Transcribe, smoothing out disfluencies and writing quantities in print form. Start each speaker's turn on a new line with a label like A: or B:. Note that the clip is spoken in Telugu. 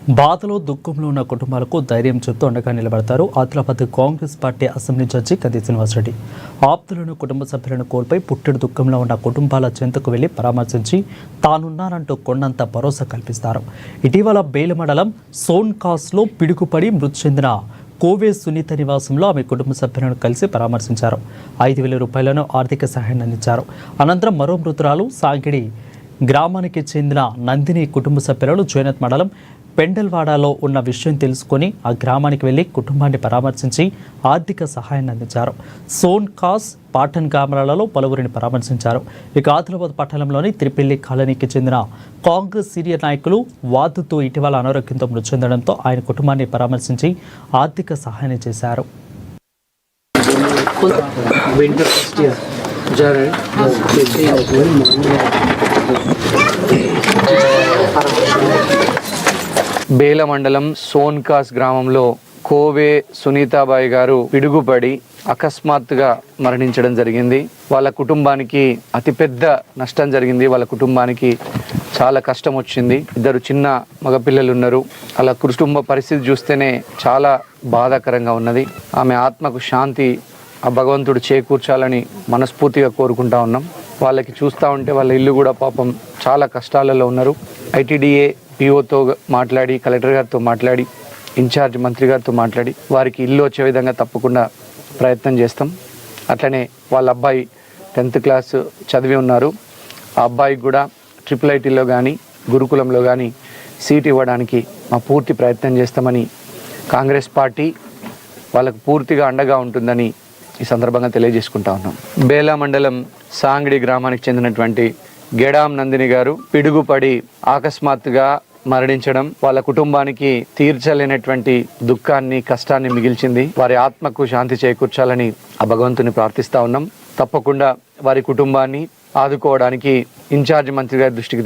A: బాధలో దుఃఖంలో ఉన్న కుటుంబాలకు ధైర్యం చెప్తూ అండగా నిలబడతారు Adilabad Congress party assembly judge కంది శ్రీనివాసరెడ్డి. ఆప్తులను, కుటుంబ సభ్యులను కోల్పోయి పుట్టెడు దుఃఖంలో ఉన్న కుటుంబాల చెంతకు వెళ్లి పరామర్శించి తానున్నానంటూ కొండంత భరోసా కల్పిస్తారు. ఇటీవల బేల మండలం సోన్కాస్లో పిడుగుపడి మృతి చెందిన కోవే సునీత నివాసంలో ఆమె కుటుంబ సభ్యులను కలిసి పరామర్శించారు. 5,000 రూపాయలను ఆర్థిక సహాయాన్ని అందించారు. అనంతరం మరో మృతురాలు సాంగిడి గ్రామానికి చెందిన నందిని కుటుంబ సభ్యులను జోనత్ మండలం పెండల్వాడలో ఉన్న విషయం తెలుసుకొని ఆ గ్రామానికి వెళ్లి కుటుంబాన్ని పరామర్శించి ఆర్థిక సహాయాన్ని అందించారు. సోన్కాస్, పాటన్ గ్రామాలలో పలువురిని పరామర్శించారు. ఇక ఆదిలాబాద్ పట్టణంలోని త్రిపెల్లి కాలనీకి చెందిన కాంగ్రెస్ సీనియర్ నాయకులు వాదుతో ఇటీవల అనారోగ్యంతో మృతి చెందడంతో ఆయన కుటుంబాన్ని పరామర్శించి ఆర్థిక సహాయాన్ని చేశారు.
B: బేల మండలం సోన్కాస్ గ్రామంలో కోవే సునీతాబాయి గారు పిడుగుపడి అకస్మాత్తుగా మరణించడం జరిగింది. వాళ్ళ కుటుంబానికి అతిపెద్ద నష్టం జరిగింది. వాళ్ళ కుటుంబానికి చాలా కష్టం వచ్చింది. 2 చిన్న మగపిల్లలు ఉన్నారు. వాళ్ళ కుటుంబ పరిస్థితి చూస్తేనే చాలా బాధాకరంగా ఉన్నది. ఆమె ఆత్మకు శాంతి ఆ భగవంతుడు చేకూర్చాలని మనస్ఫూర్తిగా కోరుకుంటా ఉన్నాం. వాళ్ళకి చూస్తూ ఉంటే వాళ్ళ ఇల్లు కూడా పాపం చాలా కష్టాలలో ఉన్నారు. ఐటీడీఏ పిఓతో మాట్లాడి, కలెక్టర్ గారితో మాట్లాడి, ఇన్ఛార్జ్ మంత్రి గారితో మాట్లాడి వారికి ఇల్లు వచ్చే విధంగా తప్పకుండా ప్రయత్నం చేస్తాం. అట్లనే వాళ్ళ అబ్బాయి 10th క్లాస్ చదివి ఉన్నారు. ఆ అబ్బాయికి కూడా IIITలో కానీ గురుకులంలో కానీ సీట్ ఇవ్వడానికి మా పూర్తి ప్రయత్నం చేస్తామని, కాంగ్రెస్ పార్టీ వాళ్ళకు పూర్తిగా అండగా ఉంటుందని ఈ సందర్భంగా తెలియజేసుకుంటా ఉన్నాం. బేలా మండలం సాంగిడి గ్రామానికి చెందినటువంటి గెడాం నందిని గారు పిడుగుపడి అకస్మాత్తుగా మరణించడం వాళ్ళ కుటుంబానికి తీర్చలేనటువంటి దుఃఖాన్ని, కష్టాన్ని మిగిల్చింది. వారి ఆత్మకు శాంతి చేకూర్చాలని ఆ భగవంతుని ప్రార్థిస్తా ఉన్నాం. తప్పకుండా వారి కుటుంబాన్ని ఆదుకోవడానికి ఇన్ఛార్జ్ మంత్రి గారి దృష్టికి